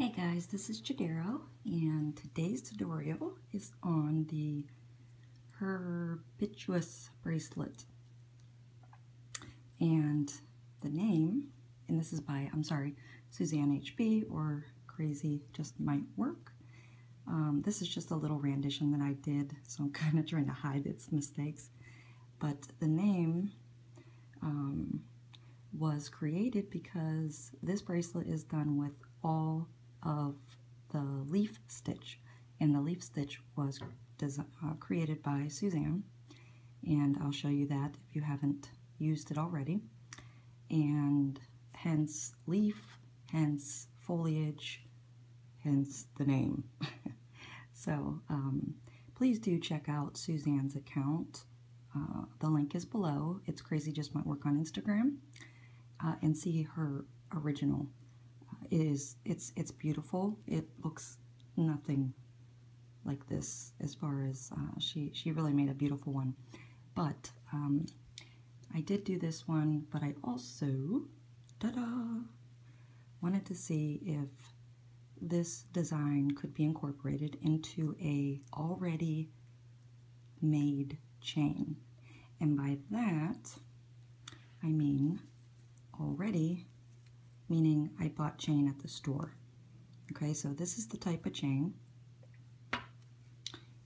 Hey guys, this is Chodaros, and today's tutorial is on the Herbaceous bracelet. And the name, and this is by, Suzanne H-B or Crazyjusmightwork. This is just a little rendition that I did, so I'm kind of trying to hide its mistakes. But the name was created because this bracelet is done with all of the leaf stitch, and the leaf stitch was created by Suzanne, and I'll show you that if you haven't used it already. And hence leaf, hence foliage, hence the name. So please do check out Suzanne's account. The link is below. It's Crazyjusmightwork on Instagram, and see her original. It's beautiful. It looks nothing like this as far as she really made a beautiful one. But I did do this one, but I also wanted to see if this design could be incorporated into a already made chain. And by that I mean already, meaning I bought chain at the store. Okay, so this is the type of chain,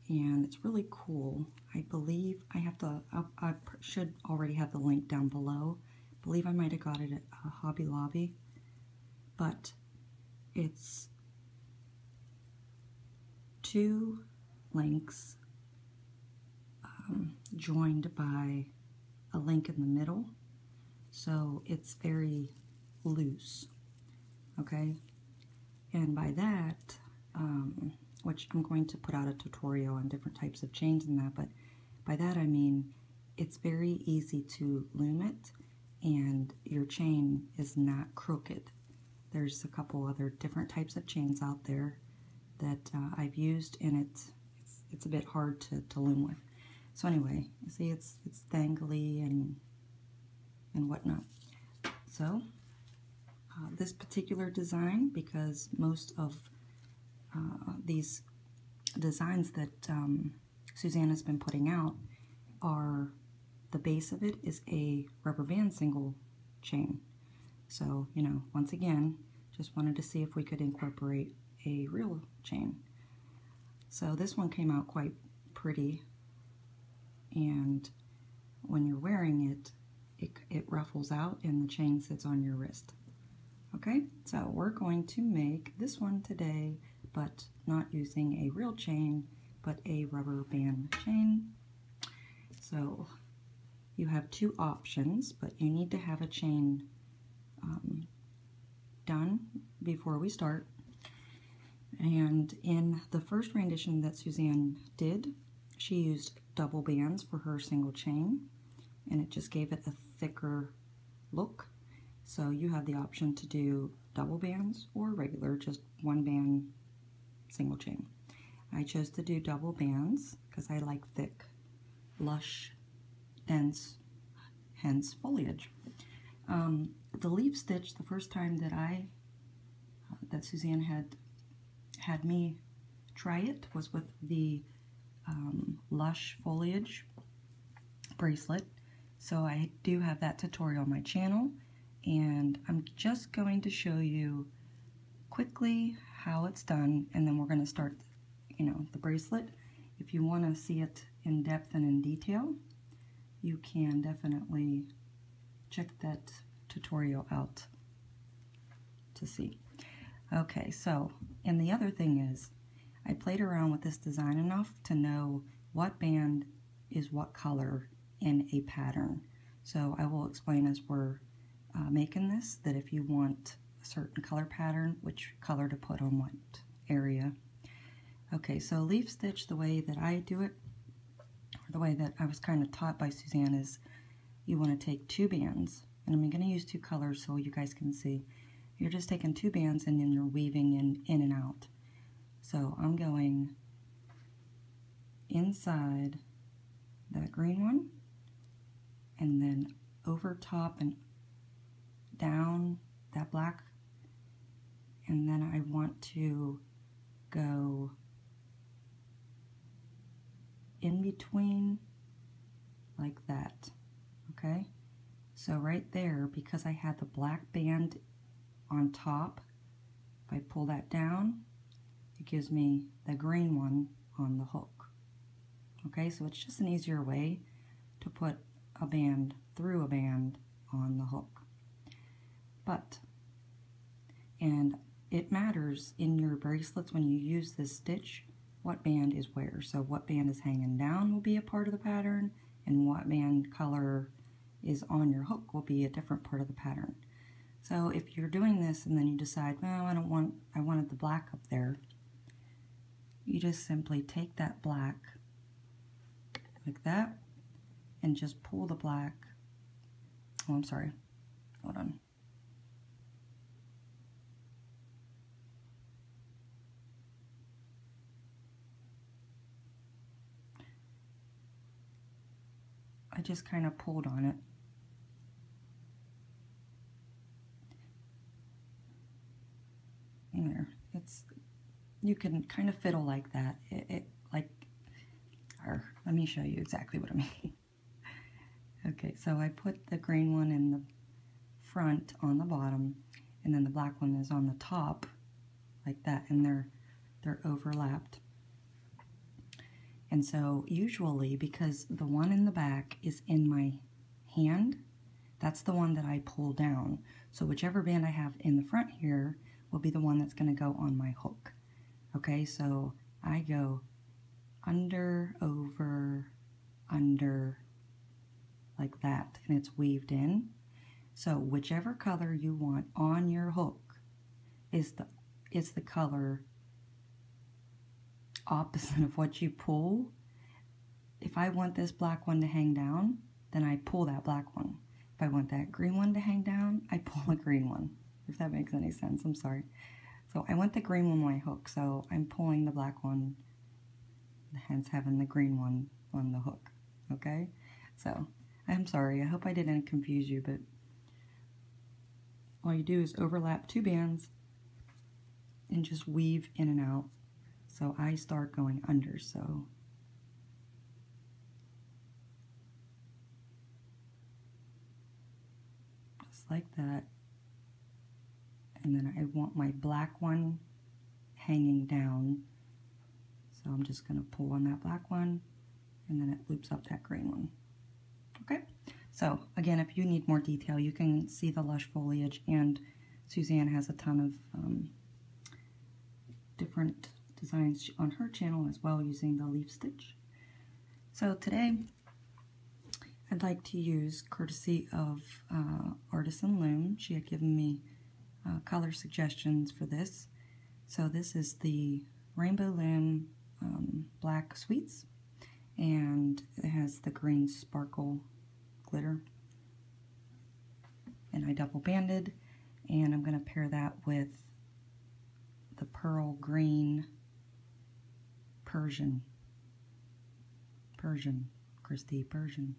and it's really cool. I believe I have to, I should already have the link down below. I believe I might have got it at Hobby Lobby, but it's two links joined by a link in the middle, so it's very loose, okay? And by that, which I'm going to put out a tutorial on different types of chains and that, but by that I mean it's very easy to loom it, and your chain is not crooked. There's a couple other different types of chains out there that I've used, and it's a bit hard to loom with. So anyway, you see it's dangly and whatnot. So this particular design, because most of these designs that Suzanne has been putting out are, the base of it is a rubber band single chain. So, you know, once again, just wanted to see if we could incorporate a real chain. So this one came out quite pretty, and when you're wearing it, it ruffles out and the chain sits on your wrist. Okay, so we're going to make this one today, but not using a real chain, but a rubber band chain. So you have two options, but you need to have a chain done before we start. And in the first rendition that Suzanne did, she used double bands for her single chain, and it just gave it a thicker look. So you have the option to do double bands or regular, just one band single chain. I chose to do double bands because I like thick, lush, dense, hence foliage. The leaf stitch, the first time that that Suzanne had me try it, was with the lush foliage bracelet. So I do have that tutorial on my channel, and I'm just going to show you quickly how it's done, and then we're going to start, you know, the bracelet. If you want to see it in depth and in detail, you can definitely check that tutorial out to see. Okay, so, and the other thing is, I played around with this design enough to know what band is what color in a pattern. So I will explain as we're making this, that if you want a certain color pattern, which color to put on what area. Okay, so leaf stitch, the way that I do it, or the way that I was kind of taught by Suzanne, is you want to take two bands, and I'm going to use two colors so you guys can see. You're just taking two bands and then you're weaving in and out. So I'm going inside that green one, and then over top and down that black and then I want to go in between like that, okay? So right there, because I had the black band on top, if I pull that down, it gives me the green one on the hook. Okay, so it's just an easier way to put a band through a band on the hook. But, and it matters in your bracelets when you use this stitch, what band is where. So what band is hanging down will be a part of the pattern, and what band color is on your hook will be a different part of the pattern. So if you're doing this and then you decide, well, I wanted the black up there, you just simply take that black like that and just pull the black. Oh, I'm sorry. Hold on. I just kind of pulled on it. There. You can kind of fiddle like that. Let me show you exactly what I mean. Okay, so I put the green one in the front on the bottom, and then the black one is on the top, like that, and they're overlapped. And so usually, because the one in the back is in my hand, that's the one that I pull down. So whichever band I have in the front here will be the one that's going to go on my hook. Okay, so I go under, over, under, like that, and it's weaved in. So whichever color you want on your hook is the color opposite of what you pull. If I want this black one to hang down, then I pull that black one. If I want that green one to hang down, I pull the green one. If that makes any sense, I'm sorry. So I want the green one on my hook, so I'm pulling the black one, hence having the green one on the hook, okay? So, I'm sorry, I hope I didn't confuse you, but all you do is overlap two bands and just weave in and out. So I start going under, so just like that. And then I want my black one hanging down. So I'm just going to pull on that black one, and then it loops up that green one. Okay, so again, if you need more detail, you can see the lush foliage, and Suzanne has a ton of different designs on her channel as well using the leaf stitch. So today, I'd like to use, courtesy of Artisan Loom, she had given me color suggestions for this. So this is the Rainbow Loom Black Sweets, and it has the green sparkle glitter, and I double banded, and I'm going to pair that with the pearl green Persian, Christy Persian,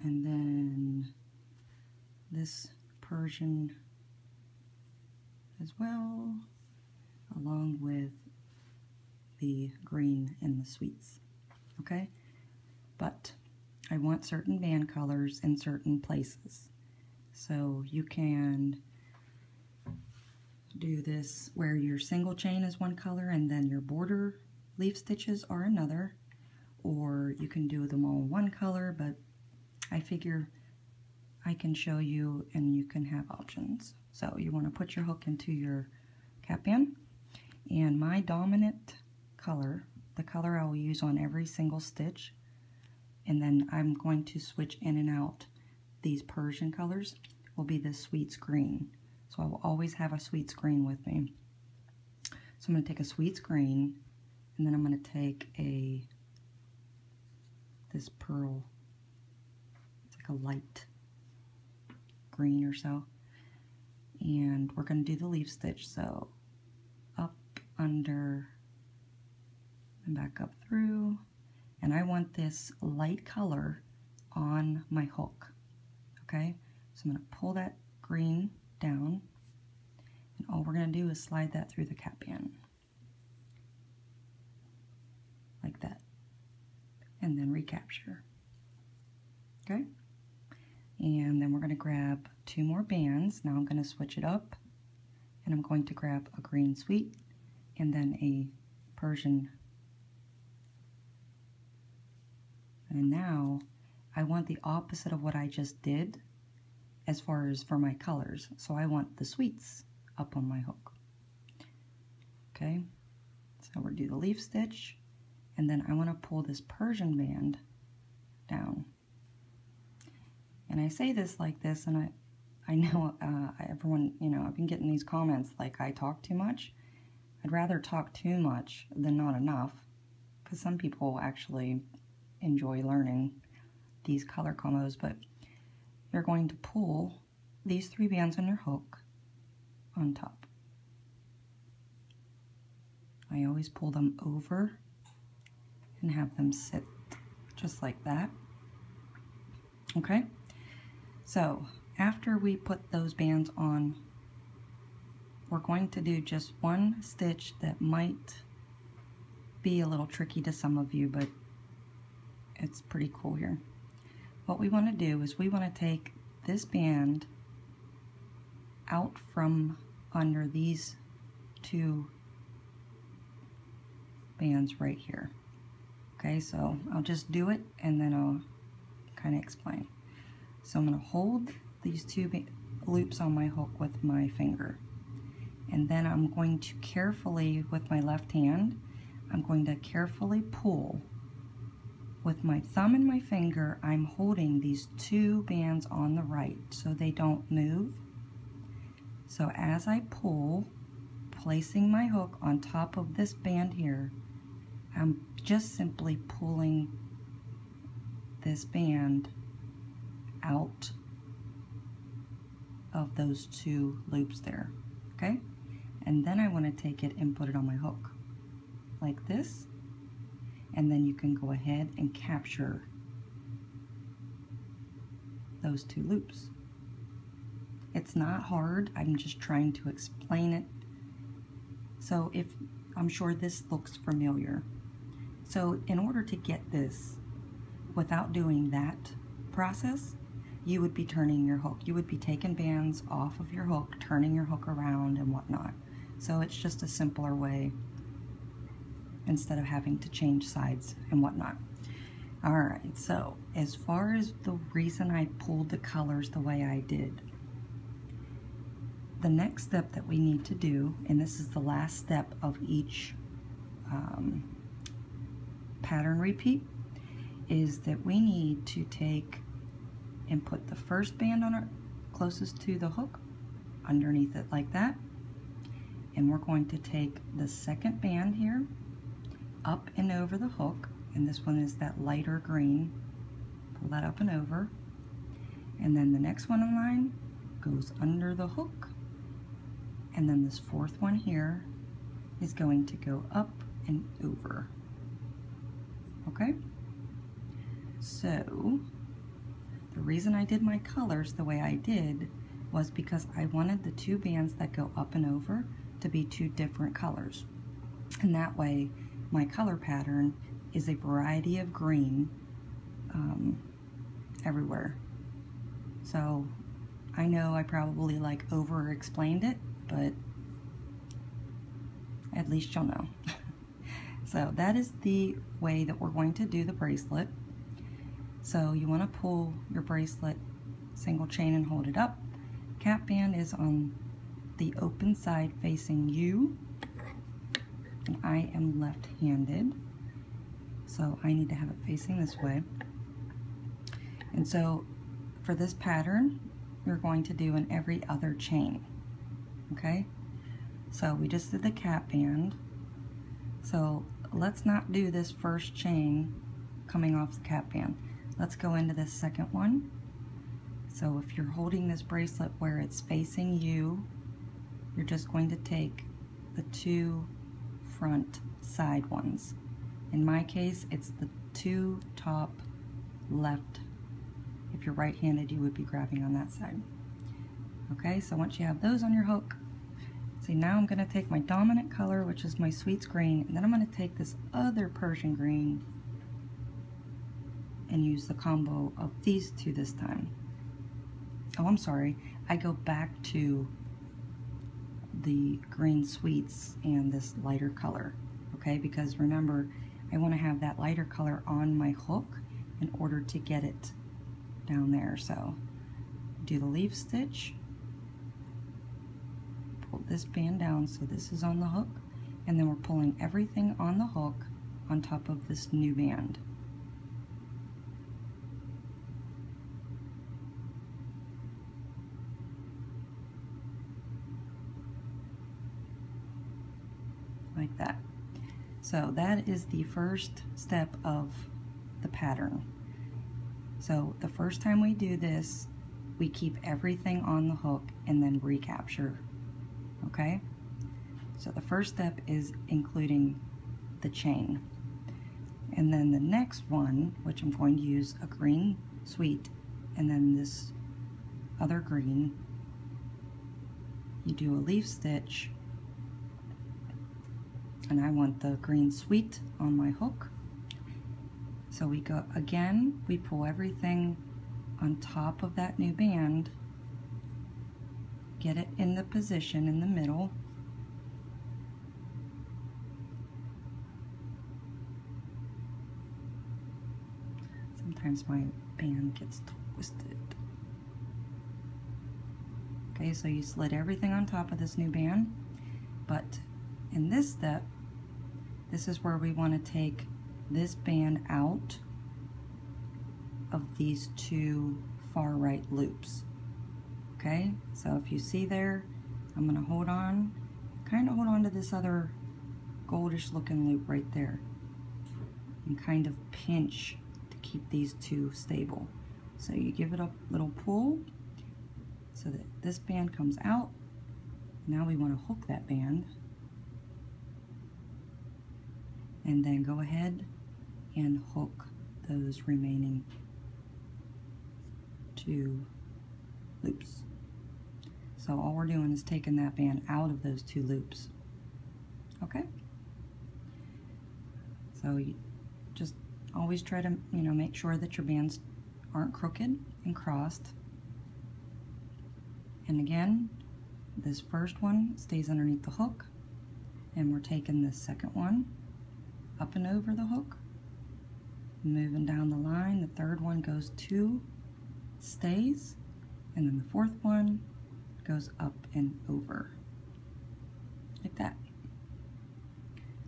and then this Persian as well, along with the green in the sweets. Okay, but I want certain band colors in certain places, so you can do this where your single chain is one color and then your border leaf stitches are another, or you can do them all one color, but I figure I can show you and you can have options. So you want to put your hook into your cap band, and my dominant color, the color I will use on every single stitch, and then I'm going to switch in and out these Persian colors, will be the Sweets Green. So I will always have a Sweets Green with me. So I'm going to take a Sweets Green, and then I'm going to take this pearl, it's like a light green or so, and we're going to do the leaf stitch. So up, under, and back up through, and I want this light color on my hook. Okay, so I'm going to pull that green down, going to do is slide that through the cap band. Like that. And then recapture. Okay? And then we're going to grab 2 more bands. Now I'm going to switch it up. And I'm going to grab a green sweet and then a Persian. And now I want the opposite of what I just did as far as for my colors. So I want the sweets up on my hook. Okay, so we'll do the leaf stitch, and then I want to pull this Persian band down. And I say this like this, and I know everyone, you know, I've been getting these comments like I talk too much. I'd rather talk too much than not enough, because some people actually enjoy learning these color combos. But you're going to pull these 3 bands on your hook on top. I always pull them over and have them sit just like that. Okay, so after we put those bands on, we're going to do just one stitch that might be a little tricky to some of you, but it's pretty cool here. What we want to do is we want to take this band out from under these 2 bands right here. Okay, so I'll just do it and then I'll kind of explain. So I'm going to hold these 2 loops on my hook with my finger, and then I'm going to carefully, with my left hand, I'm going to carefully pull. With my thumb and my finger, I'm holding these 2 bands on the right so they don't move. So as I pull, placing my hook on top of this band here, I'm just simply pulling this band out of those 2 loops there, okay? And then I want to take it and put it on my hook, like this. And then you can go ahead and capture those 2 loops. It's not hard, I'm just trying to explain it. So I'm sure this looks familiar. So in order to get this without doing that process, you would be turning your hook. You would be taking bands off of your hook, turning your hook around and whatnot. So it's just a simpler way, instead of having to change sides and whatnot. Alright, so as far as the reason I pulled the colors the way I did, the next step that we need to do, and this is the last step of each pattern repeat, is that we need to take and put the first band on our closest to the hook underneath it like that, and we're going to take the second band here up and over the hook, and this one is that lighter green. Pull that up and over, and then the next one in line goes under the hook, and then this 4th one here is going to go up and over. Okay? So the reason I did my colors the way I did was because I wanted the 2 bands that go up and over to be 2 different colors, and that way my color pattern is a variety of green everywhere. So I know I probably like over explained it, but at least you'll know. So that is the way that we're going to do the bracelet. So you want to pull your bracelet single chain and hold it up. Cap band is on the open side facing you, and I am left-handed, so I need to have it facing this way. And so for this pattern, you're going to do in every other chain. Okay, so we just did the cap band, so let's not do this first chain coming off the cap band. Let's go into this second one. So if you're holding this bracelet where it's facing you, you're just going to take the 2 front side ones. In my case, it's the 2 top left. If you're right-handed, you would be grabbing on that side. Okay, so once you have those on your hook, See, now I'm going to take my dominant color, which is my sweets green, and then I'm going to take this other Persian green and use the combo of these two this time. Oh, I'm sorry. I go back to the green sweets and this lighter color, okay? Because remember, I want to have that lighter color on my hook in order to get it down there. So do the leaf stitch, pull this band down so this is on the hook, and then we're pulling everything on the hook on top of this new band. Like that. So that is the first step of the pattern. So the first time we do this, we keep everything on the hook and then recapture, okay? So the first step is including the chain. And then the next one, which I'm going to use a green sweet and then this other green, you do a leaf stitch, and I want the green sweet on my hook. So we go again, we pull everything on top of that new band, get it in the position in the middle, sometimes my band gets twisted. Okay, so you slid everything on top of this new band, but in this step, this is where we want to take this band out of these two far right loops. Okay, so if you see there, I'm going to hold on, kind of hold on to this other goldish looking loop right there and kind of pinch to keep these two stable. So you give it a little pull so that this band comes out. Now we want to hook that band, and then go ahead and hook those remaining two loops. So all we're doing is taking that band out of those two loops. Okay? So you just always try to, make sure that your bands aren't crooked and crossed. And again, this first one stays underneath the hook, and we're taking this second one up and over the hook, moving down the line. The third one goes to, stays, and then the fourth one goes up and over, like that.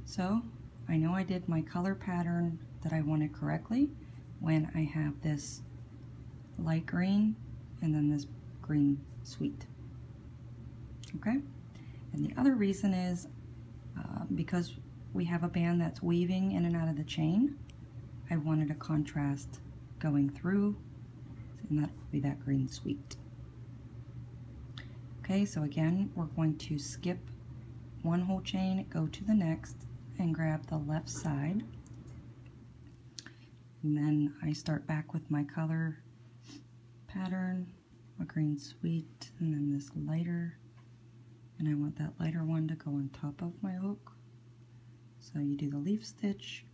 So I know I did my color pattern that I wanted correctly when I have this light green and then this green sweet. Okay, and the other reason is because we have a band that's weaving in and out of the chain, I wanted a contrast going through, and that would be that green sweet. Okay, so again, we're going to skip one whole chain, go to the next, and grab the left side. And then I start back with my color pattern, a green sweet, and then this lighter. And I want that lighter one to go on top of my hook. So you do the leaf stitch,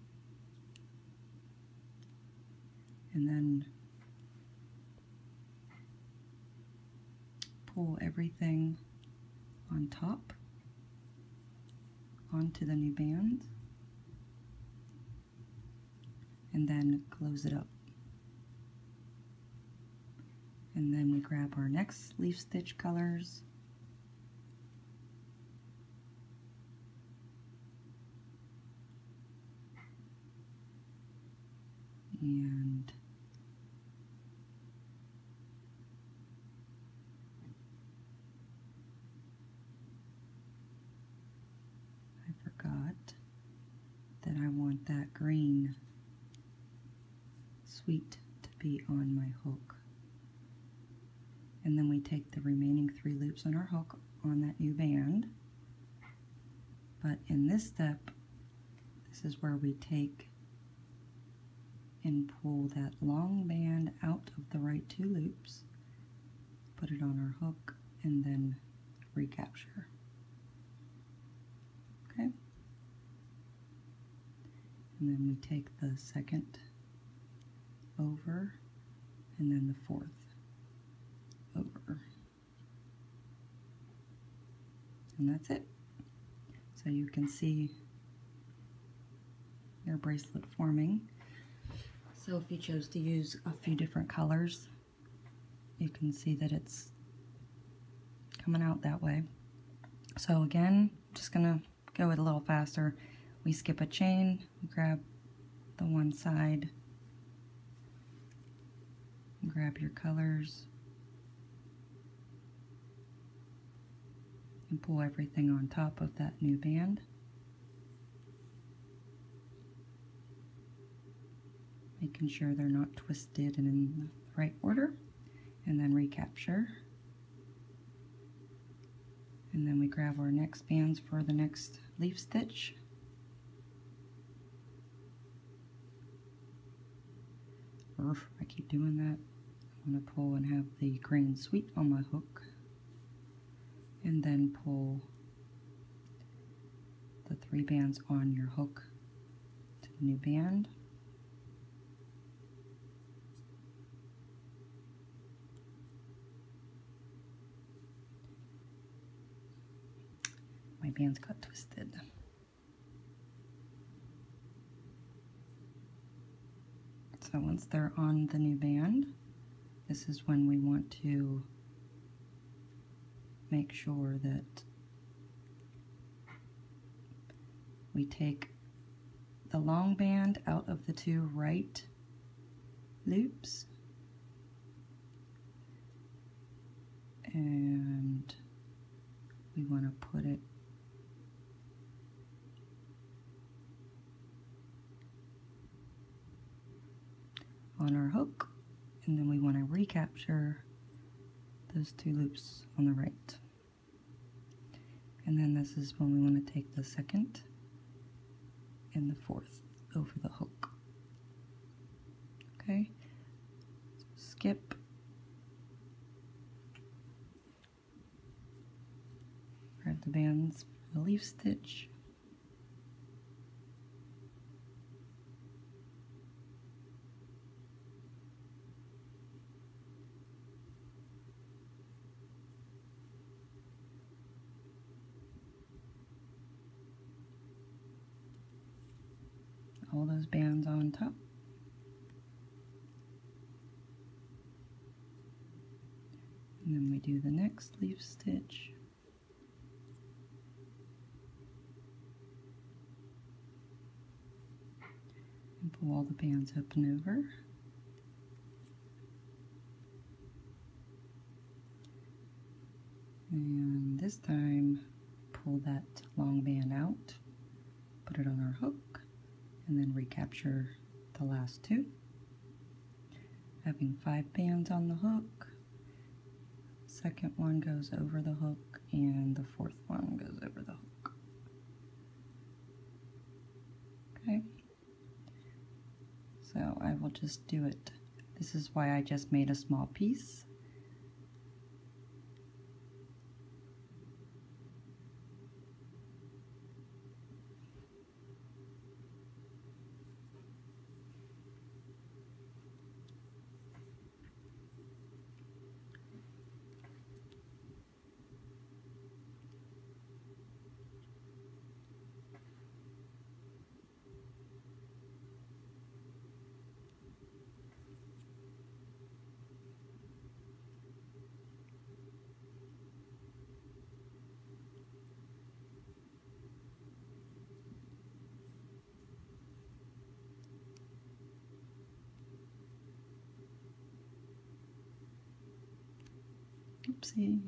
and then pull everything on top onto the new band, and then close it up. And then we grab our next leaf stitch colors, and I forgot that I want that green sweet to be on my hook. And then we take the remaining 3 loops on our hook on that new band. But in this step, this is where we take and pull that long band out of the right 2 loops, put it on our hook, and then recapture. And then we take the second over, and then the fourth over. And that's it. So you can see your bracelet forming. So if you chose to use a few different colors, you can see that it's coming out that way. So again, just gonna go it a little faster. We skip a chain, grab the one side, grab your colors, and pull everything on top of that new band. Making sure they're not twisted and in the right order, and then recapture. And then we grab our next bands for the next leaf stitch. I keep doing that. I want to pull and have the green sweet on my hook, and then pull the 3 bands on your hook to the new band. My bands got twisted. So once they're on the new band, this is when we want to make sure that we take the long band out of the 2 right loops, and we want to put it on our hook, and then we want to recapture those 2 loops on the right. And then this is when we want to take the second and the fourth over the hook. Okay, so skip, grab the bands for the leaf stitch, all those bands on top. And then we do the next leaf stitch. And pull all the bands up and over. And this time, pull that long band out, put it on our hook, and then recapture the last 2. Having 5 bands on the hook, second one goes over the hook, and the fourth one goes over the hook. Okay, so I will just do it. This is why I just made a small piece. Oopsie.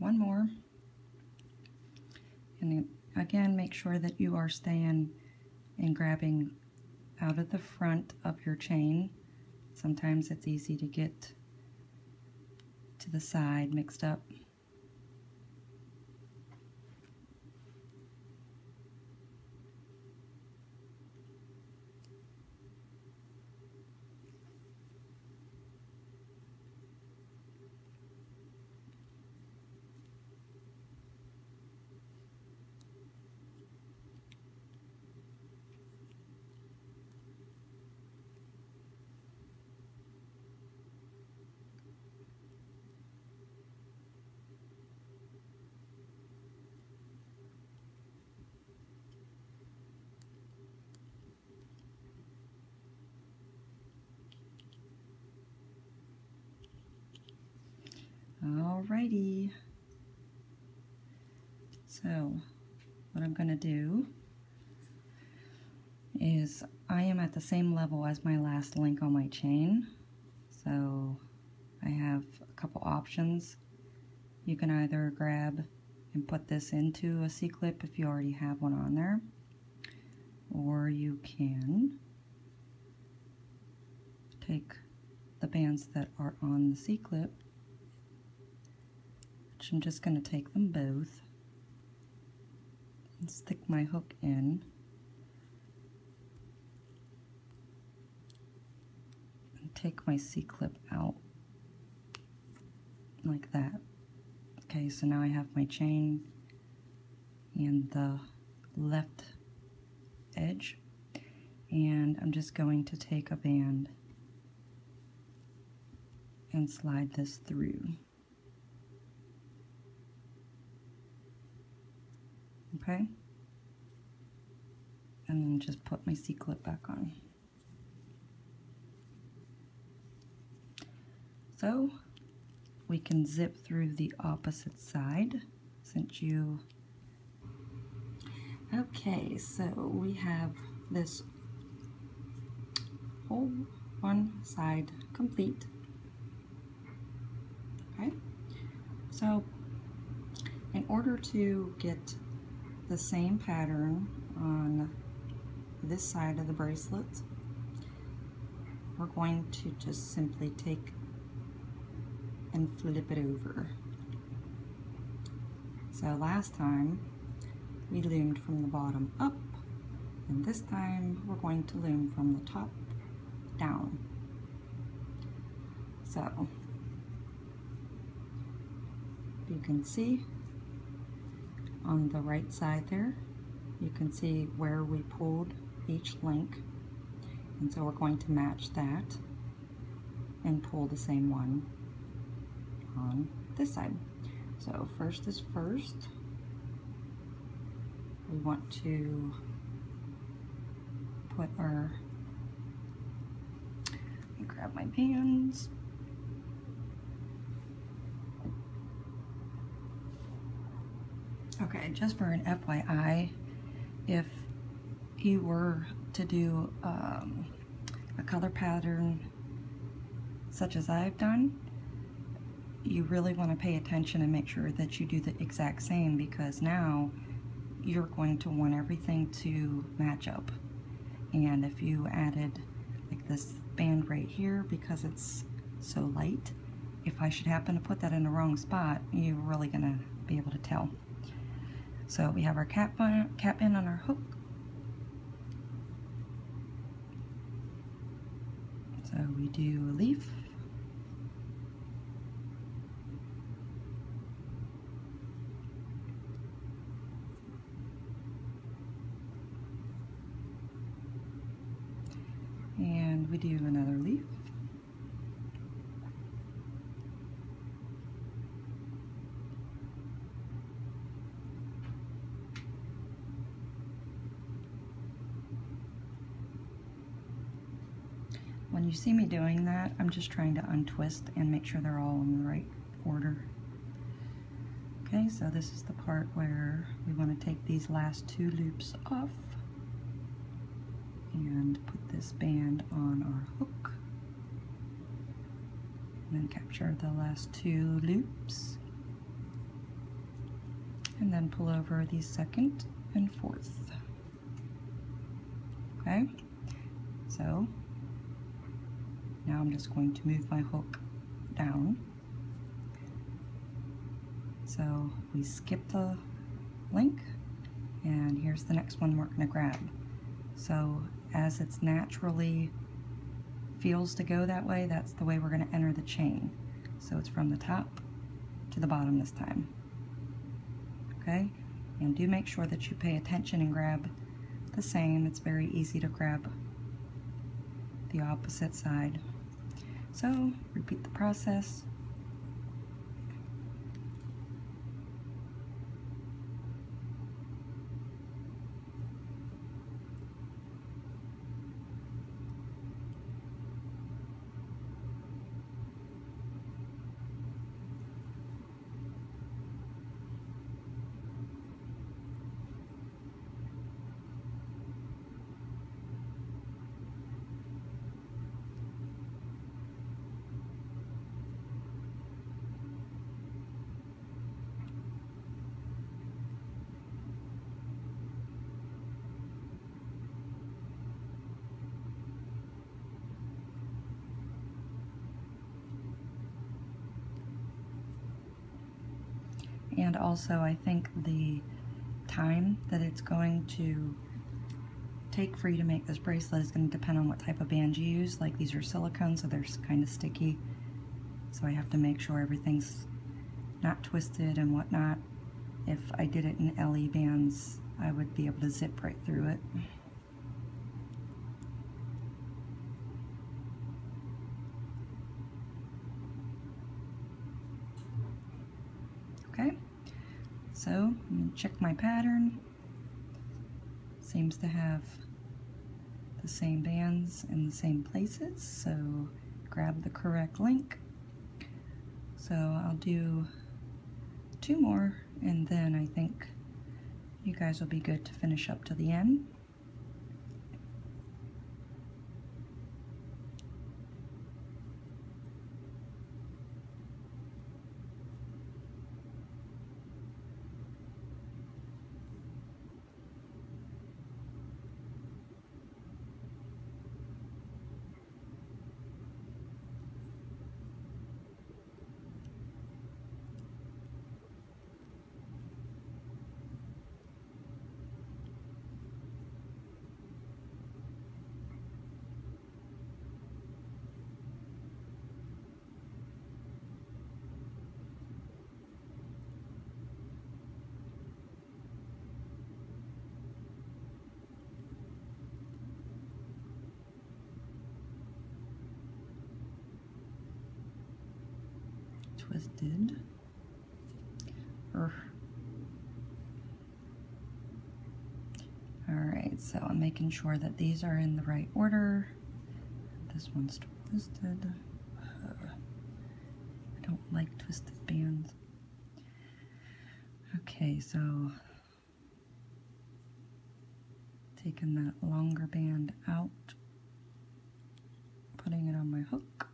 one more. And again, make sure that you are staying and grabbing out of the front of your chain. Sometimes it's easy to get to the side mixed up. Alrighty, so what I'm going to do is I am at the same level as my last link on my chain, so I have a couple options. You can either grab and put this into a C-clip if you already have one on there, or you can take the bands that are on the C-clip, which I'm just going to take them both and stick my hook in and take my C-clip out like that. Okay, so now I have my chain and the left edge, and I'm just going to take a band and slide this through. Okay, and then just put my C-clip back on. So we can zip through the opposite side since you... Okay, so we have this whole one side complete. Okay, so in order to get the same pattern on this side of the bracelet, we're going to just simply take and flip it over. So last time we loomed from the bottom up, and this time we're going to loom from the top down. So you can see on the right side there, you can see where we pulled each link, and so we're going to match that and pull the same one on this side. So first is first, we want to put our, let me grab my bands. Okay, just for an FYI, if you were to do a color pattern such as I've done, you really want to pay attention and make sure that you do the exact same, because now you're going to want everything to match up. And if you added like this band right here because it's so light, if I should happen to put that in the wrong spot, you're really going to be able to tell. So we have our cap band on our hook. So we do a leaf. And we do another leaf. When you see me doing that, I'm just trying to untwist and make sure they're all in the right order. Okay, so this is the part where we want to take these last two loops off and put this band on our hook, and then capture the last two loops. and then pull over the second and fourth. Okay, so now I'm just going to move my hook down. So we skip the link, and here's the next one we're going to grab. So as it's naturally feels to go that way, that's the way we're going to enter the chain. So it's from the top to the bottom this time. Okay, and do make sure that you pay attention and grab the same. It's very easy to grab the opposite side. So repeat the process. And also, I think the time that it's going to take for you to make this bracelet is going to depend on what type of band you use. Like, these are silicone, so they're kind of sticky. So I have to make sure everything's not twisted and whatnot. If I did it in LE bands, I would be able to zip right through it. Okay, so I'm going to check my pattern. Seems to have the same bands in the same places, so grab the correct link. So I'll do 2 more, and then I think you guys will be good to finish up to the end. Twisted. Alright, so I'm making sure that these are in the right order. This one's twisted. I don't like twisted bands. Okay, so taking that longer band out, putting it on my hook,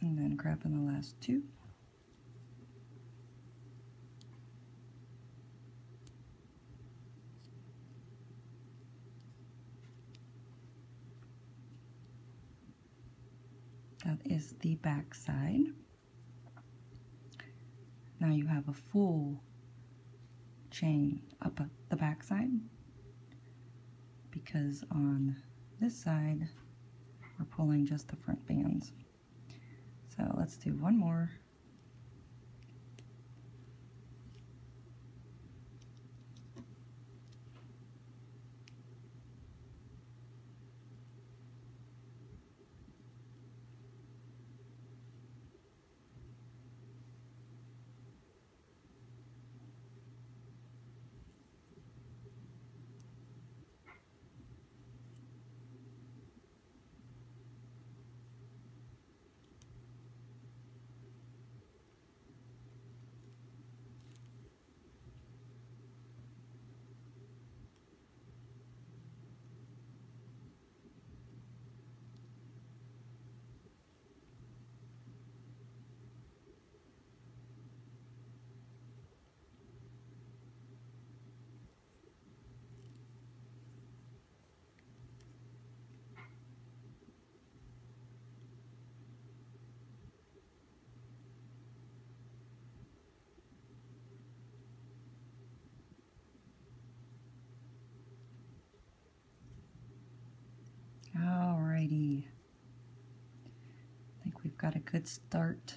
and then grabbing the last 2. That is the back side. Now you have a full chain up the back side, because on this side we're pulling just the front bands. So let's do 1 more. Alrighty. I think we've got a good start.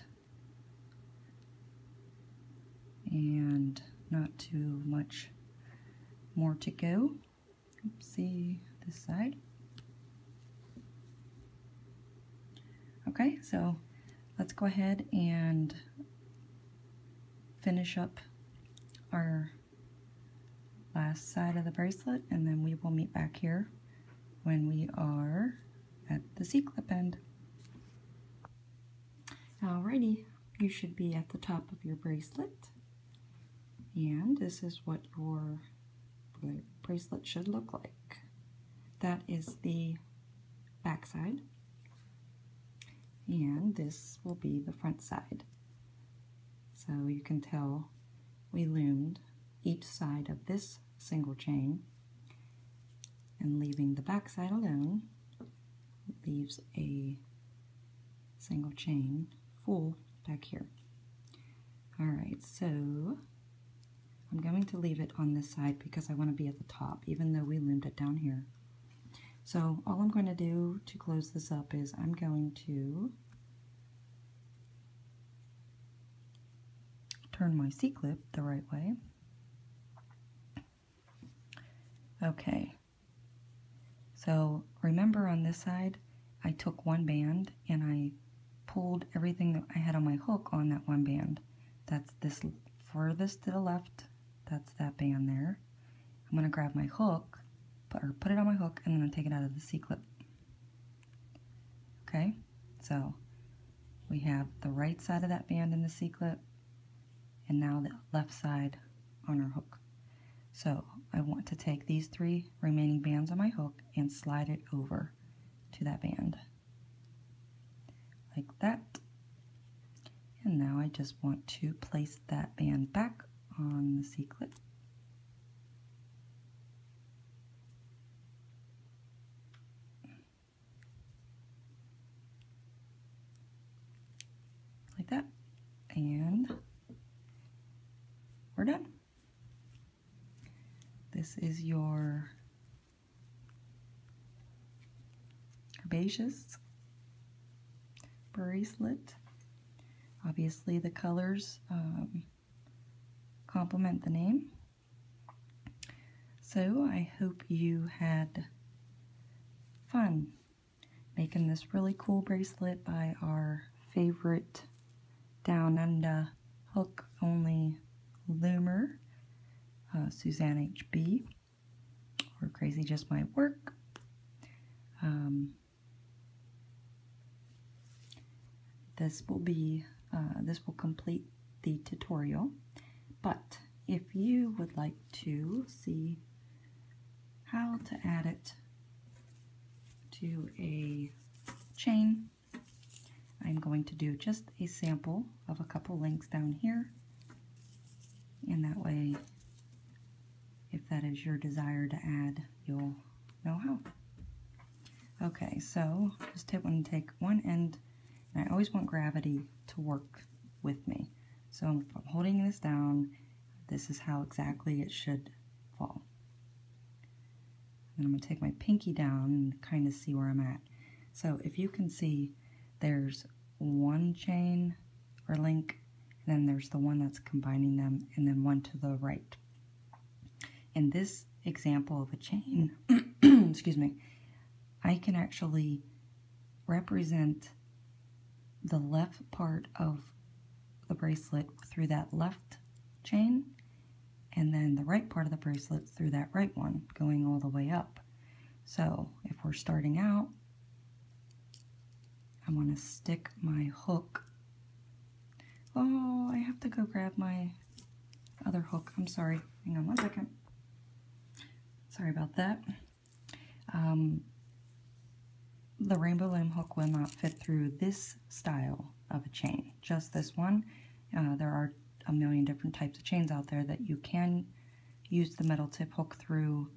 And not too much more to go. See this side. Okay, so let's go ahead and finish up our last side of the bracelet, and then we will meet back here when we are at the C-clip end. Alrighty, you should be at the top of your bracelet, and this is what your bracelet should look like. That is the back side, and this will be the front side. So you can tell we loomed each side of this single chain, and leaving the back side alone leaves a single chain full back here. Alright, so I'm going to leave it on this side because I want to be at the top, even though we loomed it down here. So all I'm going to do to close this up is I'm going to turn my C-clip the right way. Okay, so remember on this side, I took one band and I pulled everything that I had on my hook on that one band. That's this furthest to the left, that's that band there. I'm going to grab my hook, put it on my hook, and then take it out of the C-clip. Okay, so we have the right side of that band in the C-clip, and now the left side on our hook. So I want to take these 3 remaining bands on my hook and slide it over to that band. Like that. And now I just want to place that band back on the C-clip. Like that. And we're done. This is your Herbaceous bracelet. Obviously the colors complement the name. So I hope you had fun making this really cool bracelet by our favorite down under hook only loomer, Suzanne H-B, or Crazyjusmightwork. This will complete the tutorial, but if you would like to see how to add it to a chain, I'm going to do just a sample of a couple links down here, and that way, if that is your desire to add, you'll know how. Okay, so just want to take one end, and I always want gravity to work with me. So if I'm holding this down, this is how exactly it should fall. And I'm going to take my pinky down and kind of see where I'm at. So if you can see, there's one chain or link, and then there's the one that's combining them, and then one to the right. In this example of a chain, excuse me, I can actually represent the left part of the bracelet through that left chain, and then the right part of the bracelet through that right one, going all the way up. So if we're starting out, I want to stick my hook. Oh, I have to go grab my other hook. I'm sorry. Hang on one second. Sorry about that. The Rainbow Loom hook will not fit through this style of a chain, just this one. There are a million different types of chains out there that you can use the metal tip hook through,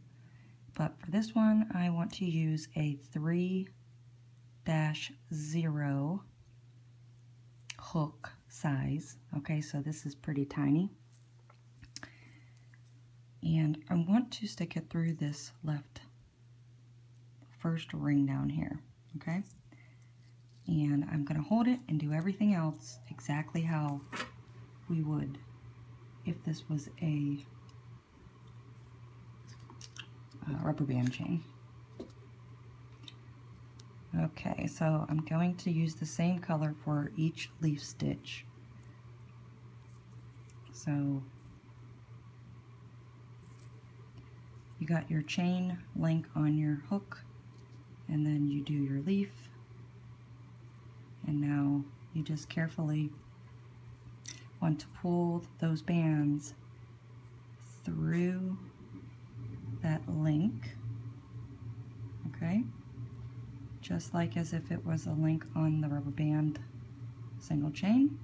but for this one I want to use a 3-0 hook size. Okay, so this is pretty tiny, and I want to stick it through this first ring down here, okay? And I'm going to hold it and do everything else exactly how we would if this was a rubber band chain. Okay, so I'm going to use the same color for each leaf stitch. So you got your chain link on your hook, and then you do your leaf, and now you just carefully want to pull those bands through that link, okay? Just like as if it was a link on the rubber band single chain.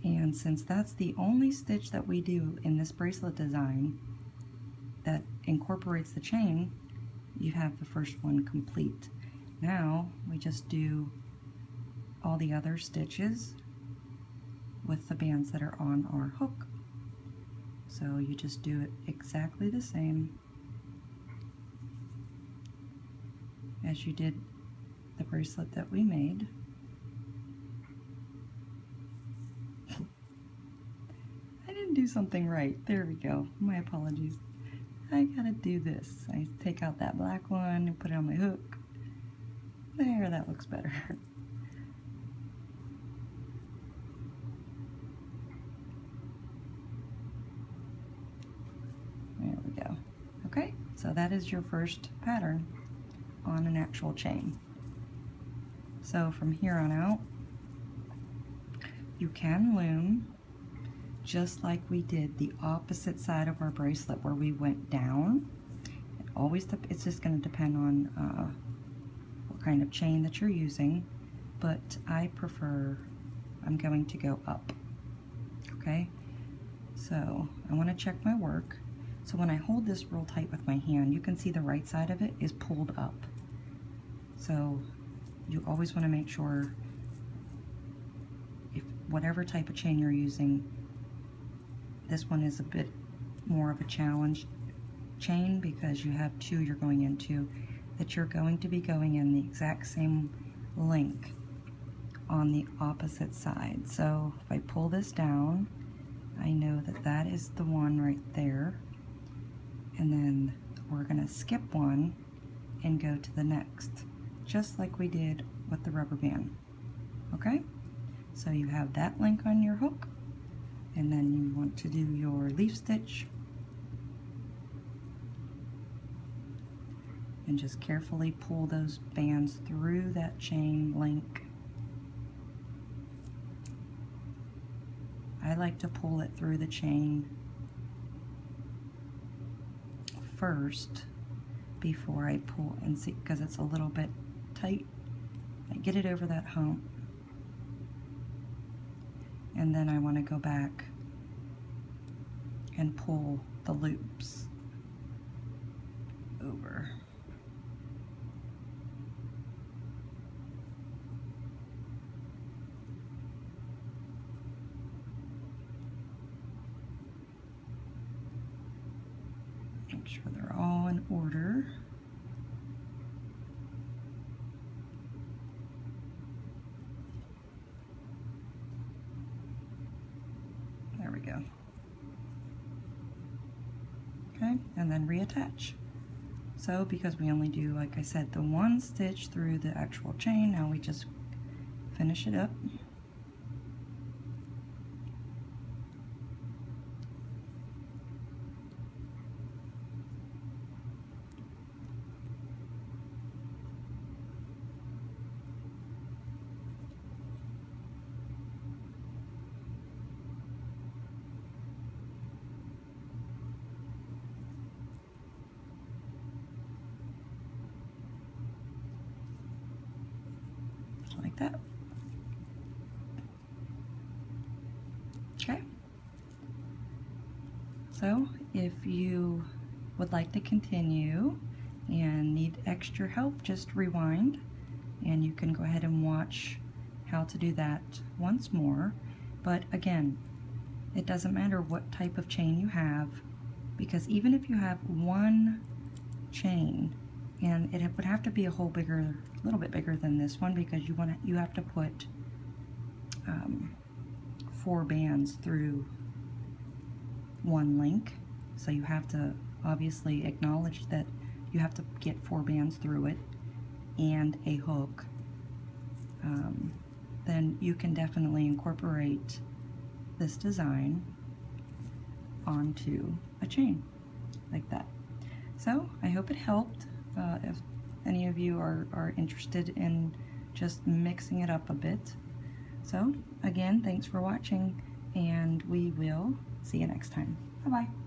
And since that's the only stitch that we do in this bracelet design that incorporates the chain, you have the first one complete. Now we just do all the other stitches with the bands that are on our hook. So you just do it exactly the same as you did the bracelet that we made. I didn't do something right. There we go. My apologies. I gotta do this. I take out that black one and put it on my hook. There, that looks better. There we go. Okay, so that is your first pattern on an actual chain. So from here on out, you can loom just like we did the opposite side of our bracelet where we went down. It's just going to depend on what kind of chain that you're using, but I'm going to go up. Okay, so I want to check my work. So when I hold this real tight with my hand, you can see the right side of it is pulled up. So you always want to make sure, if whatever type of chain you're using, this one is a bit more of a challenge chain because you have two you're going into that you're going to be going in the exact same link on the opposite side. So if I pull this down, I know that that is the one right there, and then we're going to skip one and go to the next, just like we did with the rubber band. Okay, so you have that link on your hook, and then you want to do your leaf stitch and just carefully pull those bands through that chain link. I like to pull it through the chain first before I pull and see, because it's a little bit tight. I get it over that hump, and then I want to go back and pull the loops over. Make sure they're all in order. There we go. Okay, and then reattach. So because we only do, like I said, the one stitch through the actual chain, now we just finish it up. Like that. Okay. So if you would like to continue and need extra help, just rewind and you can go ahead and watch how to do that once more. But again, it doesn't matter what type of chain you have, because even if you have one chain And it would have to be a little bit bigger than this one, because you have to put 4 bands through one link. So you have to obviously acknowledge that you have to get 4 bands through it and a hook. Then you can definitely incorporate this design onto a chain like that. So I hope it helped. If any of you are interested in just mixing it up a bit. So again, thanks for watching, and we will see you next time. Bye-bye.